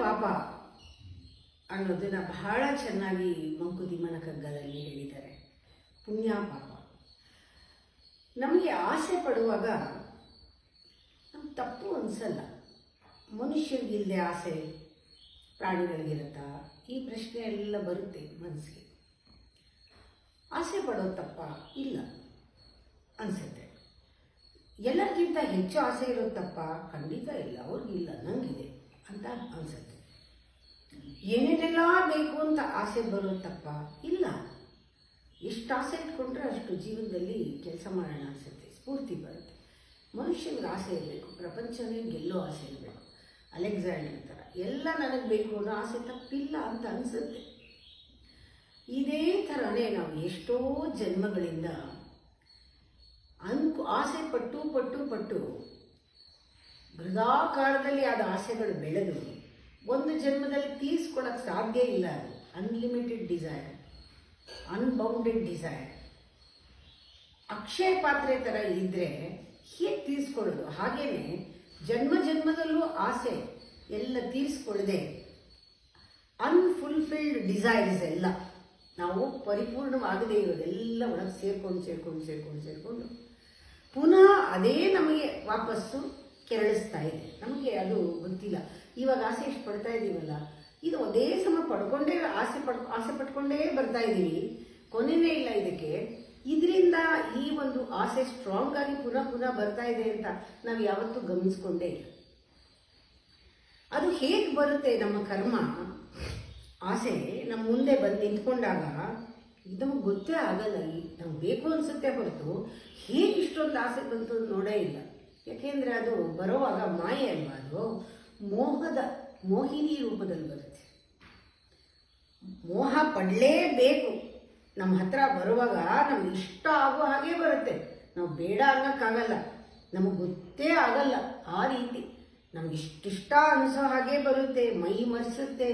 ಪಾಪ ಅನ್ನೋದನ್ನ ಬಹಳ ಚೆನ್ನಾಗಿ ಮಂಕುತಿಮ್ಮನ ಕಗ್ಗದಲ್ಲಿ ಹೇಳಿದ್ದಾರೆ. ಪುಣ್ಯ ಪಾಪ. ನಮಗೆ ಆಸೆ ಪಡುವಾಗ ನಮ್ಗೆ ತಪ್ಪು ಅನಿಸಲ್ಲ. ಮನುಷ್ಯರಿಗಿಲ್ಲದೆ ಆಸೆ ಪ್ರಾಣಿಗಳಿಗಿರುತ್ತಾ? ಈ ಪ್ರಶ್ನೆ ಎಲ್ಲ ಬರುತ್ತೆ ಮನಸ್ಸಿಗೆ. ಆಸೆ ಪಡೋದು ತಪ್ಪ? ಇಲ್ಲ ಅನಿಸುತ್ತೆ. ಎಲ್ಲರಿಗಿಂತ ಹೆಚ್ಚು ಆಸೆ ಇರೋದು ತಪ್ಪ? ಖಂಡಿತ ಇಲ್ಲ. ಅವ್ರಿಗಿಲ್ಲ, ನನಗಿದೆ ಅಂತ ಅನಿಸುತ್ತೆ. ಏನೇನೆಲ್ಲ ಬೇಕು ಅಂತ ಆಸೆ ಬರೋದು ತಪ್ಪ? ಇಲ್ಲ. ಎಷ್ಟು ಆಸೆ ಇಟ್ಕೊಂಡ್ರೆ ಅಷ್ಟು ಜೀವನದಲ್ಲಿ ಕೆಲಸ ಮಾಡೋಣ ಅನಿಸುತ್ತೆ, ಸ್ಫೂರ್ತಿ ಬರುತ್ತೆ. ಮನುಷ್ಯನಿಗೆ ಆಸೆ ಇರಬೇಕು, ಪ್ರಪಂಚನೇ ಗೆಲ್ಲೋ ಆಸೆ ಇರಬೇಕು. ಅಲೆಕ್ಸಾಂಡರ್ ಥರ ಎಲ್ಲ ನನಗೆ ಬೇಕು ಅನ್ನೋ ಆಸೆ ತಪ್ಪಿಲ್ಲ ಅಂತ ಅನಿಸುತ್ತೆ. ಇದೇ ಥರನೇ ನಾವು ಎಷ್ಟೋ ಜನ್ಮಗಳಿಂದ ಆಸೆ ಪಟ್ಟು ಪಟ್ಟು ಪಟ್ಟು ಬೃಹದಾಕಾರದಲ್ಲಿ ಆದ ಆಸೆಗಳು ಬೆಳೆದು ಒಂದು ಜನ್ಮದಲ್ಲಿ ತೀರಿಸ್ಕೊಳಕ್ಕೆ ಸಾಧ್ಯ ಇಲ್ಲ. ಅದು ಅನ್ಲಿಮಿಟೆಡ್ ಡಿಸೈರ್, ಅನ್ಬೌಂಡೆಡ್ ಡಿಸೈರ್. ಅಕ್ಷಯ ಪಾತ್ರೆ ಥರ ಇದ್ದರೆ ಹೇಗೆ ತೀರಿಸ್ಕೊಳ್ಳೋದು? ಹಾಗೇನೆ ಜನ್ಮ ಜನ್ಮದಲ್ಲೂ ಆಸೆ ಎಲ್ಲ ತೀರಿಸ್ಕೊಳ್ಳದೆ ಅನ್ಫುಲ್ಫಿಲ್ಡ್ ಡಿಸೈರ್ಸ್ ಎಲ್ಲ ನಾವು ಪರಿಪೂರ್ಣವಾಗದೇ ಇರೋದೆಲ್ಲ ಒಳಗೆ ಸೇರ್ಕೊಂಡು ಪುನಃ ಅದೇ ನಮಗೆ ವಾಪಸ್ಸು ಕೆರಳಿಸ್ತಾ ಇದೆ. ನಮಗೆ ಅದು ಗೊತ್ತಿಲ್ಲ. ಇವಾಗ ಆಸೆ ಎಷ್ಟು ಪಡ್ತಾ ಇದ್ದೀವಲ್ಲ, ಇದು ಅದೇ ಸಮ ಪಡ್ಕೊಂಡೇ ಆಸೆ ಪಟ್ಕೊಂಡೇ ಬರ್ತಾ ಇದ್ದೀವಿ. ಕೊನೆಯೇ ಇಲ್ಲ ಇದಕ್ಕೆ. ಇದರಿಂದ ಈ ಒಂದು ಆಸೆ ಸ್ಟ್ರಾಂಗ್ ಆಗಿ ಪುನಃ ಪುನಃ ಬರ್ತಾ ಇದೆ ಅಂತ ನಾವು ಯಾವತ್ತೂ ಗಮನಿಸ್ಕೊಂಡೇ ಇಲ್ಲ. ಅದು ಹೇಗೆ ಬರುತ್ತೆ? ನಮ್ಮ ಕರ್ಮ ಆಸೆ ನಮ್ಮ ಮುಂದೆ ಬಂದು ನಿಂತ್ಕೊಂಡಾಗ ಇದು ನಮಗೆ ಗೊತ್ತೇ ಆಗಲ್ಲ. ನಮ್ಗೆ ಬೇಕು ಅನಿಸುತ್ತೆ ಹೊರತು ಹೇಗೆ ಇಷ್ಟೊಂದು ಆಸೆ ಬಂತು ನೋಡೇ ಇಲ್ಲ. ಯಾಕೆಂದರೆ ಅದು ಬರೋವಾಗ ಮಾಯೆ ಅಲ್ವಾ, ಅದು ಮೋಹಿನಿ ರೂಪದಲ್ಲಿ ಬರುತ್ತೆ. ಮೋಹ ಪಡಲೇಬೇಕು. ನಮ್ಮ ಹತ್ರ ಬರುವಾಗ ನಮ್ಗೆ ಇಷ್ಟ ಆಗೋ ಹಾಗೆ ಬರುತ್ತೆ. ನಾವು ಬೇಡ ಅನ್ನೋಕ್ಕಾಗಲ್ಲ, ನಮಗೆ ಗೊತ್ತೇ ಆಗಲ್ಲ. ಆ ರೀತಿ ನಮ್ಗೆ ಇಷ್ಟಿಷ್ಟ ಅನಿಸೋ ಹಾಗೆ ಬರುತ್ತೆ, ಮೈ ಮರೆಸುತ್ತೆ,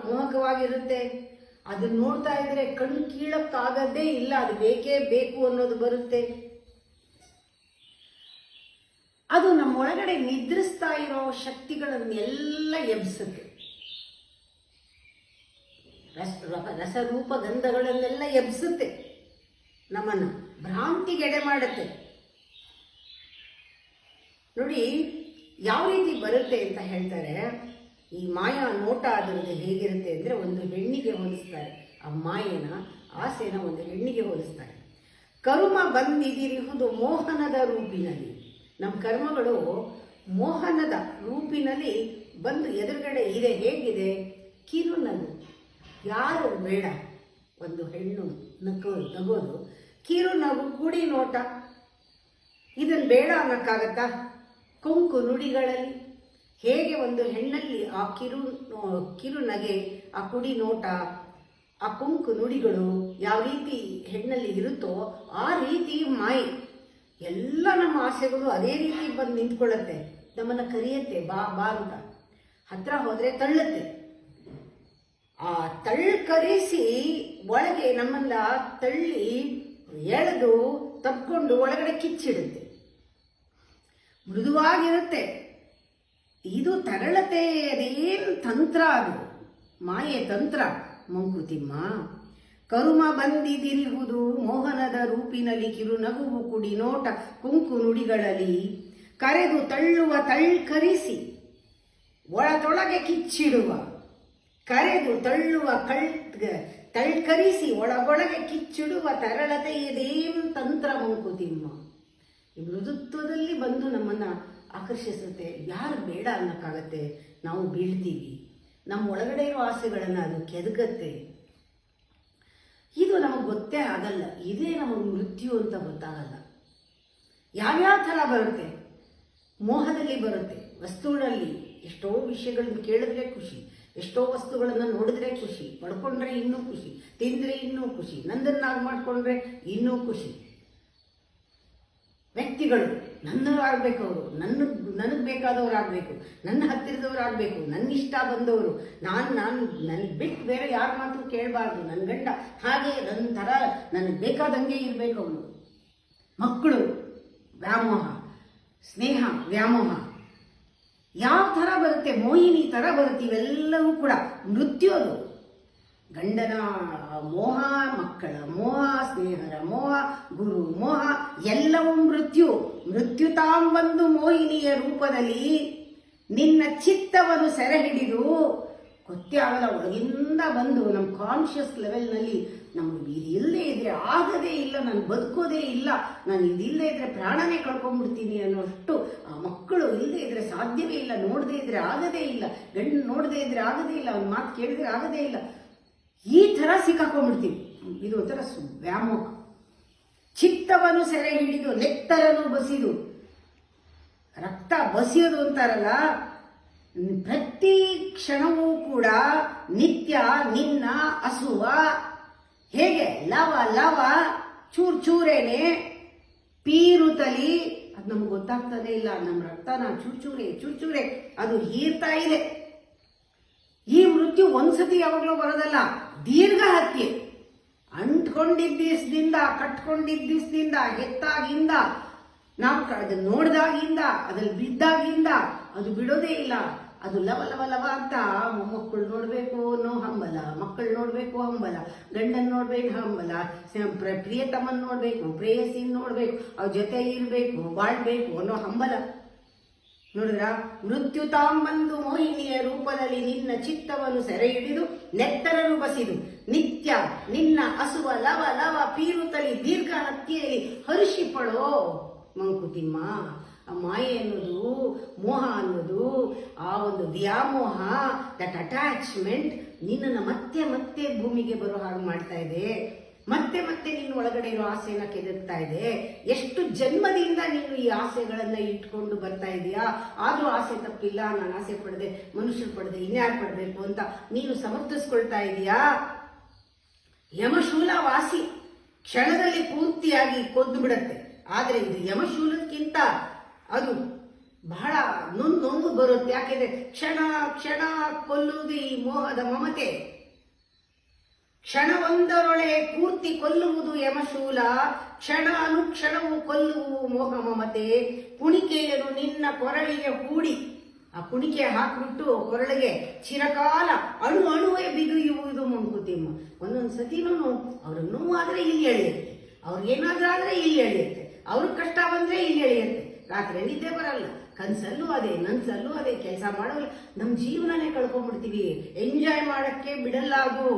ಮೋಹಕವಾಗಿರುತ್ತೆ. ಅದನ್ನ ನೋಡ್ತಾ ಇದ್ರೆ ಕಣ್ಣು ಕೀಳಕ್ಕಾಗದೇ ಇಲ್ಲ. ಅದು ಬೇಕೇ ಬೇಕು ಅನ್ನೋದು ಬರುತ್ತೆ. ಅದು ನಮ್ಮೊಳಗಡೆ ನಿದ್ರಿಸ್ತಾ ಇರೋ ಶಕ್ತಿಗಳನ್ನೆಲ್ಲ ಎಬ್ಸುತ್ತೆ. ರಸರೂಪ ಗಂಧಗಳನ್ನೆಲ್ಲ ಎಬ್ಸುತ್ತೆ, ನಮ್ಮನ್ನು ಭ್ರಾಂತಿಗೆಡೆ ಮಾಡುತ್ತೆ. ನೋಡಿ ಯಾವ ರೀತಿ ಬರುತ್ತೆ ಅಂತ ಹೇಳ್ತಾರೆ. ಈ ಮಾಯಾ ನೋಟ ಅದರದ್ದು ಹೇಗಿರುತ್ತೆ ಅಂದರೆ, ಒಂದು ಹೆಣ್ಣಿಗೆ ಹೋಲಿಸ್ತಾರೆ. ಆ ಮಾಯನ ಆಸೆನ ಒಂದು ಹೆಣ್ಣಿಗೆ ಹೋಲಿಸ್ತಾರೆ. ಕರ್ಮ ಬಂದಿದಿರುವುದು ಮೋಹನದ ರೂಪಿನಲ್ಲಿ. ನಮ್ಮ ಕರ್ಮಗಳು ಮೋಹನದ ರೂಪಿನಲ್ಲಿ ಬಂದು ಎದುರುಗಡೆ ಇದೆ. ಹೇಗಿದೆ? ಕಿರುನಗು. ಯಾರು ಬೇಡ ಒಂದು ಹೆಣ್ಣು ನಗೋದು? ಕಿರುನಗು, ಕುಡಿ ನೋಟ, ಇದನ್ನು ಬೇಡ ಅನ್ನೋಕ್ಕಾಗತ್ತಾ? ಕೊಂಕು ನುಡಿಗಳಲ್ಲಿ ಹೇಗೆ ಒಂದು ಹೆಣ್ಣಲ್ಲಿ ಆ ಕಿರುನಗೆ, ಆ ಕುಡಿ ನೋಟ, ಆ ಕೊಂಕು ನುಡಿಗಳು ಯಾವ ರೀತಿ ಹೆಣ್ಣಲ್ಲಿ ಇರುತ್ತೋ ಆ ರೀತಿ ಮಾಯೆ ಎಲ್ಲ ನಮ್ಮ ಆಸೆಗಳು ಅದೇ ರೀತಿ ಬಂದು ನಿಂತ್ಕೊಳ್ಳುತ್ತೆ. ನಮ್ಮನ್ನು ಕರೆಯುತ್ತೆ, ಬಾ ಬಾ ಅಂತ. ಹತ್ರ ಹೋದರೆ ತಳ್ಳುತ್ತೆ. ಆ ಕರೆಸಿ ಒಳಗೆ ನಮ್ಮನ್ನ ತಳ್ಳಿ ಎಳೆದು ತಬ್ಕೊಂಡು ಒಳಗಡೆ ಕಿಚ್ಚಿಡುತ್ತೆ. ಮೃದುವಾಗಿರುತ್ತೆ. ಇದು ತರಳತೆ. ಅದೇನು ತಂತ್ರ? ಅದು ಮಾಯೆ ತಂತ್ರ. ಮಂಕುತಿಮ್ಮ, ಕರುಮ ಬಂದಿದಿರುವುದು ಮೋಹನದ ರೂಪಿನಲ್ಲಿ ಕಿರುನಗುವು ಕುಡಿ ನೋಟ ಕುಂಕು ನುಡಿಗಳಲ್ಲಿ ಕರೆದು ತಳ್ಳುವ ತಳ್ಕರಿಸಿ ಒಳದೊಳಗೆ ಕಿಚ್ಚಿಡುವ. ಕರೆದು ತಳ್ಳುವ ತಳ್ಕರಿಸಿ ಒಳಗೊಳಗೆ ಕಿಚ್ಚಿಡುವ ತರಳತೆ ಇದೇನು ತಂತ್ರ ಮಂಕುತಿಮ್ಮ. ಈ ಮೃದುತ್ವದಲ್ಲಿ ಬಂದು ನಮ್ಮನ್ನು ಆಕರ್ಷಿಸುತ್ತೆ. ಯಾರು ಬೇಡ ಅನ್ನೋಕ್ಕಾಗತ್ತೆ? ನಾವು ಬೀಳ್ತೀವಿ. ನಮ್ಮ ಒಳಗಡೆ ಇರೋ ಆಸೆಗಳನ್ನು ಅದು ಕೆದಕತ್ತೆ. ಇದು ನಮಗೆ ಗೊತ್ತೇ ಆಗಲ್ಲ. ಇದೇ ನಮಗೆ ಮೃತ್ಯು ಅಂತ ಗೊತ್ತಾಗಲ್ಲ. ಯಾವ್ಯಾವ ಥರ ಬರುತ್ತೆ? ಮೋಹದಲ್ಲಿ ಬರುತ್ತೆ. ವಸ್ತುಗಳಲ್ಲಿ ಎಷ್ಟೋ ವಿಷಯಗಳನ್ನು ಕೇಳಿದ್ರೆ ಖುಷಿ, ಎಷ್ಟೋ ವಸ್ತುಗಳನ್ನು ನೋಡಿದ್ರೆ ಖುಷಿ, ಪಡ್ಕೊಂಡ್ರೆ ಇನ್ನೂ ಖುಷಿ, ತಿಂದರೆ ಇನ್ನೂ ಖುಷಿ, ನಂದನ್ನಾಗಿ ಮಾಡಿಕೊಂಡ್ರೆ ಇನ್ನೂ ಖುಷಿ. ವ್ಯಕ್ತಿಗಳು ನನ್ನವರಾಗಬೇಕು, ಅವರು ನನಗೆ ಬೇಕಾದವರು ಆಗಬೇಕು, ನನ್ನ ಹತ್ತಿರದವ್ರು ಆಗಬೇಕು, ನನ್ನ ಇಷ್ಟ ಬಂದವರು, ನನಗೆ ಬಿಟ್ಟು ಬೇರೆ ಯಾರ ಮಾತು ಕೇಳಬಾರ್ದು, ನನ್ನ ಗಂಡ ಹಾಗೆ ನನ್ನ ಥರ ನನಗೆ ಬೇಕಾದಂಗೆ ಇರಬೇಕು ಅವನು. ಮಕ್ಕಳು ವ್ಯಾಮೋಹ, ಸ್ನೇಹ ವ್ಯಾಮೋಹ, ಯಾವ ಥರ ಬರುತ್ತೆ, ಮೋಹಿನಿ ಥರ ಬರುತ್ತೆ. ಇವೆಲ್ಲವೂ ಕೂಡ ಮೃತ್ಯು. ಅದು ಗಂಡನ ಮೋಹ, ಮಕ್ಕಳ ಮೋಹ, ಸ್ನೇಹರ ಮೋಹ, ಗುರು ಮೋಹ, ಎಲ್ಲವೂ ಮೃತ್ಯು. ಮೃತ್ಯು ತಾಂ ಬಂದು ಮೋಹಿನಿಯ ರೂಪದಲ್ಲಿ ನಿನ್ನ ಚಿತ್ತವನ್ನು ಸೆರೆ ಹಿಡಿದು ಗೊತ್ತೇ ಆಗಲ್ಲ ಒಳಗಿಂದ ಬಂದು ನಮ್ಮ ಕಾನ್ಷಿಯಸ್ ಲೆವೆಲ್ನಲ್ಲಿ ನಮಗೆ ಇದಿಲ್ಲದೆ ಇದ್ರೆ ಆಗದೇ ಇಲ್ಲ, ನಾನು ಬದುಕೋದೇ ಇಲ್ಲ, ನಾನು ಇದಿಲ್ಲದೆ ಇದ್ರೆ ಪ್ರಾಣನೇ ಕಳ್ಕೊಂಡ್ಬಿಡ್ತೀನಿ ಅನ್ನೋಷ್ಟು, ಆ ಮಕ್ಕಳು ಇಲ್ಲದೆ ಇದ್ರೆ ಸಾಧ್ಯವೇ ಇಲ್ಲ, ನೋಡದೇ ಇದ್ರೆ ಆಗದೇ ಇಲ್ಲ, ಗಂಡು ನೋಡದೇ ಇದ್ರೆ ಆಗದೇ ಇಲ್ಲ, ಅವ್ನ ಮಾತು ಕೇಳಿದ್ರೆ ಆಗದೇ ಇಲ್ಲ, ಈ ಥರ ಸಿಕ್ಕಾಕೊಂಡ್ಬಿಡ್ತೀವಿ. ಇದು ಒಂಥರ ವ್ಯಾಮೋಹ. ಚಿತ್ತವನ್ನು ಸೆರೆ ಹಿಡಿದು ನೆತ್ತರನ್ನು ಬಸಿದು, ರಕ್ತ ಬಸಿಯೋದು ಅಂತಾರಲ್ಲ, ಪ್ರತಿ ಕ್ಷಣವೂ ಕೂಡ ನಿತ್ಯ ನಿನ್ನ ಹಸುವ ಹೇಗೆ ಲವ ಲವ ಚೂರ್ ಚೂರೇನೆ ಪೀರುತ್ತಲಿ, ಅದು ನಮ್ಗೆ ಗೊತ್ತಾಗ್ತದೆ ಇಲ್ಲ. ನಮ್ಮ ರಕ್ತನ ಚೂರ್ ಚೂರೆ ಅದು ಹೀರ್ತಾ ಇದೆ. ಈ ಮೃತ್ಯು ಒಂದ್ಸತಿ ಯಾವಾಗಲೂ ಬರೋದಲ್ಲ, ದೀರ್ಘ ಹತ್ಯೆ. ಅಂಟ್ಕೊಂಡಿದ್ದ ಕಟ್ಕೊಂಡಿದ್ದ ಹೆತ್ತಾಗಿಂದ, ನಾವು ಅದನ್ನು ನೋಡಿದಾಗಿಂದ, ಅದ್ರಲ್ಲಿ ಬಿದ್ದಾಗಿಂದ ಅದು ಬಿಡೋದೇ ಇಲ್ಲ. ಅದು ಲವ ಲವ ಲವ ಅಂತ ಮೊಮ್ಮಕ್ಕಳು ನೋಡಬೇಕು ಅನ್ನೋ ಹಂಬಲ, ಮಕ್ಕಳು ನೋಡಬೇಕು ಹಂಬಲ, ಗಂಡನ್ ನೋಡ್ಬೇಕು ಹಂಬಲ, ಪ್ರಿಯತಮನ್ ನೋಡಬೇಕು, ಪ್ರೇಯಸಿನ್ ನೋಡಬೇಕು, ಅವ್ರ ಜೊತೆ ಇರಬೇಕು, ಬಾಳ್ಬೇಕು ಅನ್ನೋ ಹಂಬಲ. ನೋಡಿದ್ರ, ಮೃತ್ಯು ತಾಂಬಂದು ಮೋಹಿನಿಯ ರೂಪದಲ್ಲಿ ನಿನ್ನ ಚಿತ್ತವನ್ನು ಸೆರೆ ಹಿಡಿದು ನೆತ್ತರನ್ನು ಬಸಿದು ನಿತ್ಯ ನಿನ್ನ ಹಸುವ ಲವ ಲವ ಪೀರುತ್ತಲಿ ದೀರ್ಘ ಹತ್ಯೆಯಲ್ಲಿ ಹರ್ಷಿಪಡೋ ಮಂಕುತಿಮ್ಮ. ಆ ಮಾಯೆ ಅನ್ನೋದು, ಮೋಹ ಅನ್ನೋದು, ಆ ಒಂದು ವ್ಯಾಮೋಹ, ದಟ್ ಅಟ್ಯಾಚ್ಮೆಂಟ್ ನಿನ್ನನ್ನು ಮತ್ತೆ ಮತ್ತೆ ಭೂಮಿಗೆ ಬರೋ ಹಾಗೆ ಮಾಡ್ತಾ ಇದೆ. ಮತ್ತೆ ಮತ್ತೆ ನಿನ್ನ ಒಳಗಡೆ ಇರೋ ಆಸೆನ ಕೆದಕ್ತಾ ಇದೆ. ಎಷ್ಟು ಜನ್ಮದಿಂದ ನೀನು ಈ ಆಸೆಗಳನ್ನ ಇಟ್ಕೊಂಡು ಬರ್ತಾ ಇದೀಯಾ, ಆದ್ರೂ ಆಸೆ ತಪ್ಪಿಲ್ಲ, ನಾನು ಆಸೆ ಪಡೆದೆ, ಮನುಷ್ಯರು ಪಡೆದೆ, ಇನ್ಯಾರು ಪಡ್ಬೇಕು ಅಂತ ನೀನು ಸಮರ್ಥಿಸ್ಕೊಳ್ತಾ ಇದೀಯಾ. ಯಮಶೂಲ ವಾಸಿ ಕ್ಷಣದಲ್ಲಿ ಪೂರ್ತಿಯಾಗಿ ಕೊಂದು ಬಿಡತ್ತೆ. ಆದ್ರೆ ಇದು ಯಮಶೂಲಕ್ಕಿಂತ ಅದು ಬಹಳ ನೊಂದು ಬರುತ್ತೆ. ಯಾಕೆಂದ್ರೆ ಕ್ಷಣ ಕ್ಷಣ ಕೊಲ್ಲುವುದು ಈ ಮೋಹದ ಮಮತೆ. ಕ್ಷಣವೊಂದರೊಳೆ ಪೂರ್ತಿ ಕೊಲ್ಲುವುದು ಯಮಶೂಲ, ಕ್ಷಣ ಅನುಕ್ಷಣವು ಕೊಲ್ಲುವು ಮೋಹ ಮಮತೆ. ಕುಣಿಕೆಯನ್ನು ನಿನ್ನ ಕೊರಳಿಗೆ ಹೂಡಿ, ಆ ಕುಣಿಕೆ ಹಾಕ್ಬಿಟ್ಟು ಕೊರಳಿಗೆ ಚಿರಕಾಲ ಅಣುವೇ ಬಿಗಿಯುವುದು ಮಂಕುತಿಮ್ಮ. ಒಂದೊಂದು ಸತಿನೂ ಅವ್ರಿಗೆ ನೋವಾದ್ರೆ ಇಲ್ಲಿ ಎಳೆಯುತ್ತೆ, ಅವ್ರಿಗೇನಾದ್ರೂ ಇಲ್ಲಿ ಎಳೆಯುತ್ತೆ, ಅವ್ರಿಗೆ ಕಷ್ಟ ಬಂದ್ರೆ ಇಲ್ಲಿ ಎಳೆಯುತ್ತೆ. ರಾತ್ರಿ ನಿದ್ದೆ ಬರಲ್ಲ, ಕನ್ಸಲ್ಲೂ ಅದೇ, ನನ್ಸಲ್ಲೂ ಅದೇ, ಕೆಲಸ ಮಾಡೋಲ್ಲ, ನಮ್ಮ ಜೀವನನೇ ಕಳ್ಕೊಂಡ್ಬಿಡ್ತೀವಿ. ಎಂಜಾಯ್ ಮಾಡಕ್ಕೆ ಬಿಡಲ್ಲ ಅದು,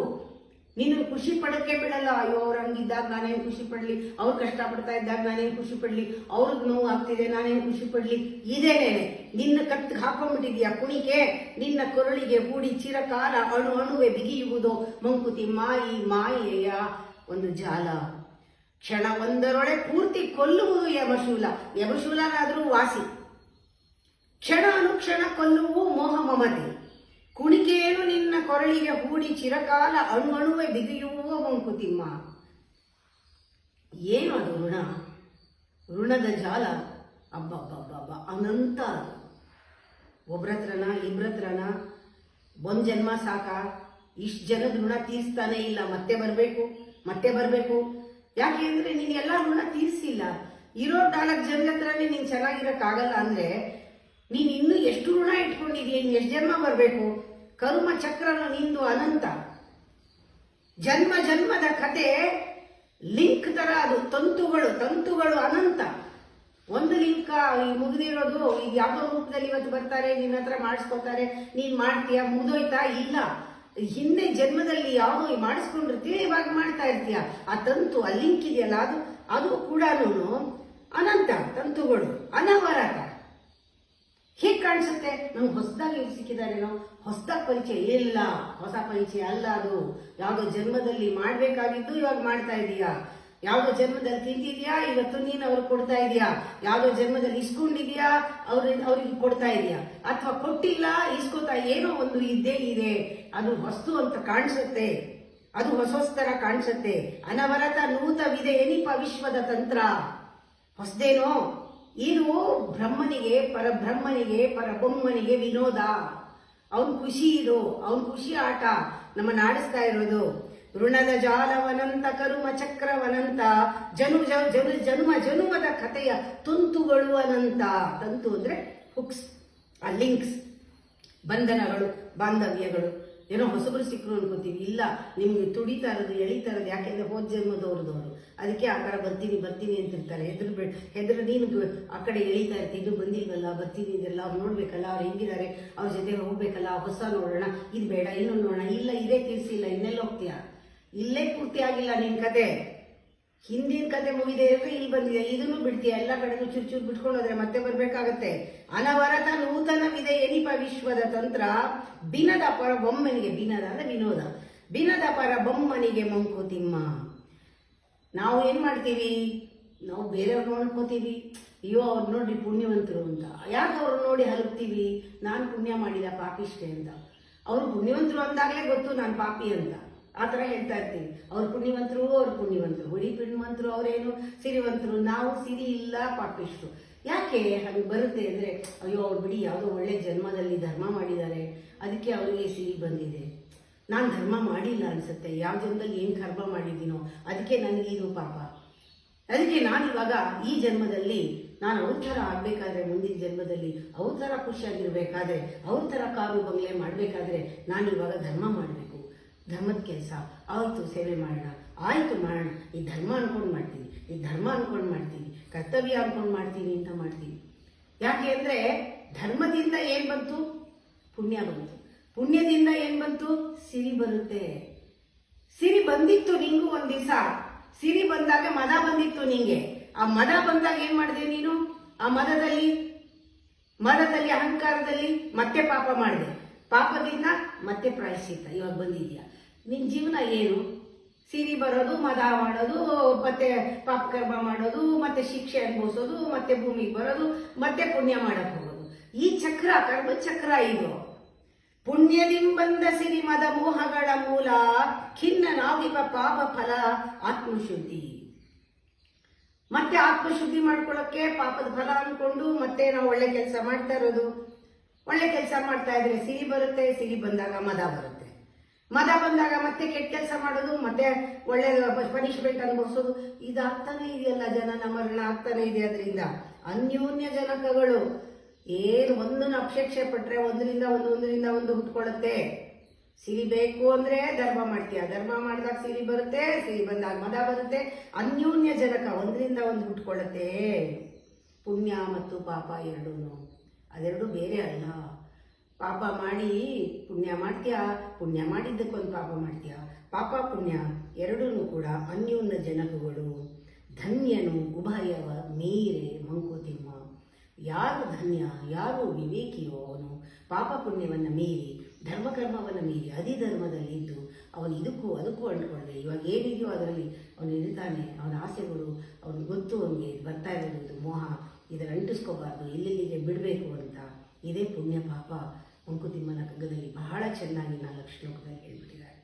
ನೀನು ಖುಷಿ ಪಡಕ್ಕೆ ಬಿಡಲ್ಲ. ಅಯ್ಯೋ ಅವ್ರು ಹಂಗಿದ್ದಾಗ ನಾನೇನು ಖುಷಿ ಪಡ್ಲಿ, ಅವ್ರು ಕಷ್ಟಪಡ್ತಾ ಇದ್ದಾಗ ನಾನೇನು ಖುಷಿ ಪಡ್ಲಿ, ಅವ್ರಿಗೆ ನೋವು ಆಗ್ತಿದೆ ನಾನೇನು ಖುಷಿ ಪಡ್ಲಿ. ಇದೇನೇನೆ ನಿನ್ನ ಕತ್ತು ಹಾಕೊಂಡ್ಬಿಟ್ಟಿದ್ಯಾ ಕುಣಿಕೆ, ನಿನ್ನ ಕೊರಳಿಗೆ ಹೂಡಿ ಚಿರಕಾಲ ಅಣುವೇ ಬಿಗಿಯುವುದು ಮಂಕುತಿಮ್ಮ. ಈ ಮಾಯೆಯ ಒಂದು ಜಾಲ. ಕ್ಷಣ ಒಂದರೊಳೆ ಪೂರ್ತಿ ಕೊಲ್ಲುವುದು ಯಮಶೂಲ, ಯಮಶೂಲನಾದ್ರೂ ವಾಸಿ. ಕ್ಷಣ ಅನುಕ್ಷಣ ಕೊಲ್ಲುವು ಮೋಹ ಮಮತೆ. ಕುಣಿಕೆಯನ್ನು ನಿನ್ನ ಕೊರಳಿಗೆ ಹೂಡಿ ಚಿರಕಾಲ ಅಣುವೇ ಬಿಗಿಯುವ ಮಂಕುತಿಮ್ಮ. ಏನು ಅದು ಋಣ, ಋಣದ ಜಾಲ. ಅಬ್ಬಬ್ಬಬ್ಬ ಅನಂತ. ಒಬ್ರತ್ರನ ಇಬ್ರತ್ರನ ಒಂದ್ ಜನ್ಮ ಸಾಕ, ಇಷ್ಟು ಜನದ ಋಣ ತೀರಿಸ್ತಾನೆ ಇಲ್ಲ, ಮತ್ತೆ ಬರಬೇಕು. ಯಾಕೆ ಅಂದ್ರೆ ನೀನು ಎಲ್ಲ ಋಣ ತೀರಿಸಿಲ್ಲ. ಇರೋ 4 ಜನದ ಹತ್ರನೇ ನೀನು ಚೆನ್ನಾಗಿರಕ್ಕಾಗಲ್ಲ ಅಂದ್ರೆ ನೀನು ಇನ್ನೂ ಎಷ್ಟು ಋಣ ಇಟ್ಕೊಂಡಿದೀಯ, ಇನ್ನು ಎಷ್ಟು ಜನ್ಮ ಬರಬೇಕು. ಕರ್ಮ ಚಕ್ರನ ನಿಂದು ಅನಂತ. ಜನ್ಮದ ಕತೆ ಲಿಂಕ್ ತರ ಅದು, ತಂತುಗಳು ಅನಂತ. ಒಂದು ಲಿಂಕ್ ಮುಗಿದಿರೋದು, ಇದು ಯಾವುದೋ ರೂಪದಲ್ಲಿ ಇವತ್ತು ಬರ್ತಾರೆ, ನಿನ್ನ ಹತ್ರ ಮಾಡಿಸ್ಕೊತಾರೆ, ನೀನ್ ಮಾಡ್ತೀಯ, ಮುಗಿದೋಯ್ತಾ? ಇಲ್ಲ, ಹಿಂದೆ ಜನ್ಮದಲ್ಲಿ ಯಾವುದೋ ಮಾಡಿಸ್ಕೊಂಡಿರ್ತೀಯ, ಇವಾಗ ಮಾಡ್ತಾ ಇರ್ತೀಯ. ಆ ತಂತು, ಆ ಲಿಂಕ್ ಇದೆಯಲ್ಲ, ಅದು ಕೂಡ ಅನಂತ ತಂತುಗಳು, ಅನವರತ. ಹೇಗೆ ಕಾಣಿಸುತ್ತೆ? ನಮ್ಗೆ ಹೊಸದಾಗಿ ಸಿಕ್ಕಿದಾರೇನೋ, ಹೊಸದಾಗಿ ಪರಿಚಯ ಇಲ್ಲ, ಹೊಸ ಪರಿಚಯ ಅಲ್ಲ ಅದು. ಯಾವುದೋ ಜನ್ಮದಲ್ಲಿ ಮಾಡ್ಬೇಕಾಗಿದ್ದು ಇವಾಗ ಮಾಡ್ತಾ ಇದೀಯಾ, ಯಾವುದೋ ಜನ್ಮದಲ್ಲಿ ತಿಂತಿದ್ಯಾ, ಇವತ್ತು ನೀನು ಅವ್ರಿಗೆ ಕೊಡ್ತಾ ಇದೀಯಾ, ಯಾವುದೋ ಜನ್ಮದಲ್ಲಿ ಇಸ್ಕೊಂಡಿದ್ಯಾ, ಅವ್ರಿಗೆ ಕೊಡ್ತಾ ಇದೀಯಾ, ಅಥವಾ ಕೊಟ್ಟಿಲ್ಲ ಇಸ್ಕೊತಾ, ಏನೋ ಒಂದು ಇದ್ದೇ ಇದೆ. ಅದು ವಸ್ತು ಅಂತ ಕಾಣಿಸುತ್ತೆ, ಅದು ಹೊಸತರ ಕಾಣಿಸುತ್ತೆ. ಅನವರತ ನೂತವಿದೆ ಎನಿಪ ವಿಶ್ವದ ತಂತ್ರ. ಹೊಸದೇನೋ ಇದು ಬ್ರಹ್ಮನಿಗೆ, ಪರಬ್ರಹ್ಮನಿಗೆ ವಿನೋದ. ಅವನ್ ಖುಷಿ, ಇದು ಅವನ್ ಖುಷಿ ಆಟ ನಮ್ಮನ್ನ ಆಡಿಸ್ತಾ ಇರೋದು. ಋಣದ ಜಾಲವನಂತ ಕರುಮ ಚಕ್ರವನಂತ, ಜನುಮದ ಕಥೆಯ ತಂತುಗಳು ಅನಂತ. ತಂತು ಅಂದ್ರೆ ಹುಕ್ಸ್, ಆ ಲಿಂಕ್ಸ್, ಬಂಧನಗಳು, ಬಾಂಧವ್ಯಗಳು. ಏನೋ ಹೊಸಬರು ಸಿಕ್ಕರು ಅನ್ಕೋತೀವಿ, ಇಲ್ಲ, ನಿಮ್ಗೆ ತುಡಿತಾ ಇರೋದು, ಎಳಿತಾ ಇರೋದು. ಯಾಕೆಂದ್ರೆ ಹೋದ ಜನ್ಮದವ್ರದವರು, ಅದಕ್ಕೆ ಆ ಕಡೆ ಬರ್ತೀನಿ ಬರ್ತೀನಿ ಅಂತಿರ್ತಾರೆ. ಹೆದ್ರು ನೀನು ಆ ಕಡೆ ಎಳಿತಾ ಇರ್ತೀವಿ, ಇದು ಬಂದಿಲ್ವಲ್ಲ, ಬರ್ತೀನಿ ಇದೆಲ್ಲ ಅವ್ರು ನೋಡ್ಬೇಕಲ್ಲ, ಅವ್ರು ಹೆಂಗಿದ್ದಾರೆ, ಅವ್ರ ಜೊತೆ ಹೋಗ್ಬೇಕಲ್ಲ, ಹೊಸ ನೋಡೋಣ, ಇದು ಬೇಡ ಇನ್ನೊಂದು ನೋಡೋಣ. ಇಲ್ಲ, ಇದೇ ತೀರ್ಸಿಲ್ಲ, ಇನ್ನೆಲ್ಲ ಹೋಗ್ತೀಯಾ? ಇಲ್ಲೇ ಪೂರ್ತಿ ಆಗಿಲ್ಲ ನಿನ್ ಕತೆ. ಹಿಂದಿನ ಕತೆ ಮುಗಿದೆ ಇದ್ರೆ ಇಲ್ಲಿ ಬಂದಿದೆ, ಇದನ್ನು ಬಿಡ್ತೀಯ. ಎಲ್ಲ ಕಡೆನೂ ಚೂರು ಚೂರು ಬಿಟ್ಕೊಂಡು ಹೋದ್ರೆ ಮತ್ತೆ ಬರ್ಬೇಕಾಗತ್ತೆ. ಅನವರತ ನೂತನವಿದೆ ಎನಿಪ ವಿಶ್ವದ ತಂತ್ರ, ಬಿನದ ಪರ ಬೊಮ್ಮನಿಗೆ, ಬಿನದ ಅಂದ್ರೆ ವಿನೋದ, ಬಿನದ ಪರ ಬೊಮ್ಮನಿಗೆ ಮಂಕುತಿಮ್ಮ. ನಾವು ಏನ್ ಮಾಡ್ತೀವಿ, ನಾವು ಬೇರೆಯವ್ರು ನೋಡ್ಕೋತೀವಿ, ಅಯ್ಯೋ ಅವ್ರು ನೋಡಿ ಪುಣ್ಯವಂತರು ಅಂತ. ಯಾಕೆ ಅವ್ರು ನೋಡಿ ಹಲಗ್ತೀವಿ, ನಾನು ಪುಣ್ಯ ಮಾಡಿದ ಪಾಪಿಷ್ಟೇ ಅಂತ. ಅವ್ರು ಪುಣ್ಯವಂತರು ಅಂದಾಗಲೇ ಗೊತ್ತು ನಾನು ಪಾಪಿ ಅಂತ. ಆ ಥರ ಹೇಳ್ತಾ ಇರ್ತೀವಿ. ಅವ್ರು ಪುಣ್ಯವಂತರು, ಹುಡಿ ಪುಣ್ಯವಂತರು, ಅವರೇನು ಸಿರಿವಂತರು, ನಾವು ಸಿರಿ ಇಲ್ಲ, ಪಾಪಿಷ್ಟು. ಯಾಕೆ ಹಾಗೆ ಬರುತ್ತೆ ಅಂದರೆ, ಅಯ್ಯೋ ಅವ್ರು ಬಿಡಿ ಯಾವುದೋ ಒಳ್ಳೆ ಜನ್ಮದಲ್ಲಿ ಧರ್ಮ ಮಾಡಿದ್ದಾರೆ, ಅದಕ್ಕೆ ಅವರಿಗೆ ಸಿರಿ ಬಂದಿದೆ. ನಾನು ಧರ್ಮ ಮಾಡಿಲ್ಲ ಅನ್ಸುತ್ತೆ, ಯಾವ ಜನ್ಮದಲ್ಲಿ ಏನು ಕರ್ಮ ಮಾಡಿದ್ದೀನೋ ಅದಕ್ಕೆ ನನಗೆ ಇದು ಪಾಪ. ಅದಕ್ಕೆ ನಾನು ಇವಾಗ ಈ ಜನ್ಮದಲ್ಲಿ ನಾನು ಅವ್ರ ಥರ ಆಗಬೇಕಾದ್ರೆ, ಮುಂದಿನ ಜನ್ಮದಲ್ಲಿ ಅವ್ರ ಥರ ಖುಷಿಯಾಗಿರ್ಬೇಕಾದ್ರೆ, ಅವ್ರ ಥರ ಕಾರು ಬಂಗ್ಲೆ ಮಾಡಬೇಕಾದ್ರೆ ನಾನು ಇವಾಗ ಧರ್ಮ ಮಾಡಬೇಕು. ಧರ್ಮದ ಕೆಲಸ ಆಯಿತು, ಸೇವೆ ಮಾಡೋಣ, ಆಯಿತು ಮಾಡೋಣ, ಈ ಧರ್ಮ ಅನ್ಕೊಂಡು ಮಾಡ್ತೀನಿ, ಈ ಧರ್ಮ ಅನ್ಕೊಂಡು ಮಾಡ್ತೀನಿ, ಕರ್ತವ್ಯ ಅನ್ಕೊಂಡು ಮಾಡ್ತೀನಿ ಅಂತ ಮಾಡ್ತೀನಿ. ಯಾಕೆ ಅಂದರೆ ಧರ್ಮದಿಂದ ಏನು ಬಂತು? ಪುಣ್ಯ ಬಂತು. ಪುಣ್ಯದಿಂದ ಏನು ಬಂತು? ಸಿರಿ ಬರುತ್ತೆ. ಸಿರಿ ಬಂದಿತ್ತು ನಿಂಗೂ ಒಂದು ದಿವಸ. ಸಿರಿ ಬಂದಾಗ ಮದ ಬಂದಿತ್ತು ನಿಂಗೆ. ಆ ಮದ ಬಂದಾಗ ಏನು ಮಾಡಿದೆ ನೀನು? ಆ ಮದದಲ್ಲಿ ಅಹಂಕಾರದಲ್ಲಿ ಮತ್ತೆ ಪಾಪ ಮಾಡಿದೆ. ಪಾಪದಿಂದ ಮತ್ತೆ ಪ್ರಾಯಶ್ಚಿತ್ತ. ಇವಾಗ ಬಂದಿದ್ಯಾ, ನಿನ್ನ ಜೀವನ ಏನು? ಸಿರಿ ಬರೋದು, ಮದ ಮಾಡೋದು, ಮತ್ತೆ ಪಾಪ ಕರ್ಮ ಮಾಡೋದು, ಮತ್ತೆ ಶಿಕ್ಷೆ ಅನುಭವಿಸೋದು, ಮತ್ತೆ ಭೂಮಿಗೆ ಬರೋದು, ಮತ್ತೆ ಪುಣ್ಯ ಮಾಡಕ್ ಹೋಗೋದು. ಈ ಚಕ್ರ, ಕರ್ಮ ಚಕ್ರ ಇದು. ಪುಣ್ಯದಿಂಬಂದ ಸಿರಿ ಮದ ಮೋಹಗಳ ಮೂಲ, ಖಿನ್ನನಾಗಿಪ ಪಾಪ ಫಲ ಆತ್ಮಶುದ್ಧಿ. ಮತ್ತೆ ಆತ್ಮಶುದ್ಧಿ ಮಾಡ್ಕೊಳ್ಳೋಕೆ ಪಾಪದ ಫಲ ಅನ್ಕೊಂಡು ಮತ್ತೆ ನಾವು ಒಳ್ಳೆ ಕೆಲಸ ಮಾಡ್ತಾ ಇರೋದು. ಒಳ್ಳೆ ಕೆಲಸ ಮಾಡ್ತಾ ಇದ್ರೆ ಸಿರಿ ಬರುತ್ತೆ, ಸಿರಿ ಬಂದಾಗ ಮದ ಬರುತ್ತೆ, ಮದ ಬಂದಾಗ ಮತ್ತೆ ಕೆಟ್ಟ ಕೆಲಸ ಮಾಡೋದು, ಮತ್ತೆ ಒಳ್ಳೆ ಪನಿಷ್ಮೆಂಟ್ ಅನುಭವಿಸೋದು. ಇದಾಗ್ತಾನೆ ಇದೆಯಲ್ಲ, ಜನನ ಮರಣ ಆಗ್ತಾನೆ ಇದೆ. ಅದರಿಂದ ಅನ್ಯೋನ್ಯ ಜನಕಗಳು ಏನು ಒಂದನ್ನು ಅಪೇಕ್ಷೆ ಪಟ್ರೆ ಒಂದರಿಂದ ಒಂದು ಹುಟ್ಕೊಳ್ಳುತ್ತೆ. ಸಿರಿ ಬೇಕು ಅಂದ್ರೆ ಧರ್ಮ ಮಾಡ್ತೀಯ, ಧರ್ಮ ಮಾಡಿದಾಗ ಸಿರಿ ಬರುತ್ತೆ, ಸಿರಿ ಬಂದಾಗ ಮದ ಬರುತ್ತೆ. ಅನ್ಯೋನ್ಯ ಜನಕ ಒಂದರಿಂದ ಒಂದು ಹುಟ್ಕೊಳ್ಳುತ್ತೆ. ಪುಣ್ಯ ಮತ್ತು ಪಾಪ ಅದೆರಡು ಬೇರೆ ಅಲ್ಲ. ಪಾಪ ಮಾಡಿ ಪುಣ್ಯ ಮಾಡ್ತೀಯ, ಪುಣ್ಯ ಮಾಡಿದ್ದಕ್ಕೊಂದು ಪಾಪ ಮಾಡ್ತೀಯ. ಪಾಪ ಪುಣ್ಯ ಎರಡೂ ಕೂಡ ಅನ್ಯೋನ್ಯ ಜನಕಗಳು. ಧನ್ಯನು ಉಭಯವ ಮೀರೆ ಮಂಕುತಿಮ್ಮ. ಯಾರು ಧನ್ಯ, ಯಾರು ವಿವೇಕಿಯೋ ಅವನು ಪಾಪ ಪುಣ್ಯವನ್ನು ಮೀರಿ, ಧರ್ಮಕರ್ಮವನ್ನು ಮೀರಿ ಅಧಿಧರ್ಮದಲ್ಲಿದ್ದು ಅವನು ಇದಕ್ಕೂ ಅದಕ್ಕೂ ಅಂಟ್ಕೊಂಡೆ ಇವಾಗ ಏನಿದೆಯೋ ಅದರಲ್ಲಿ ಅವನು ಇರ್ತಾನೆ. ಅವನ ಆಸೆಗಳು ಅವನಿಗೆ ಗೊತ್ತು, ಅವನಿಗೆ ಬರ್ತಾ ಇರೋದು ಮೋಹ, ಇದರ ಅಂಟಿಸ್ಕೋಬಾರ್ದು, ಇಲ್ಲಿಗೆ ಬಿಡಬೇಕು ಅಂತ. ಇದೇ ಪುಣ್ಯ ಪಾಪ ಮಂಕುತಿಮ್ಮನ ಕಗ್ಗದಲ್ಲಿ ಬಹಳ ಚೆನ್ನಾಗಿ 4 ಶ್ಲೋಕದಲ್ಲಿ ಹೇಳ್ಬಿಟ್ಟಿದ್ದಾರೆ.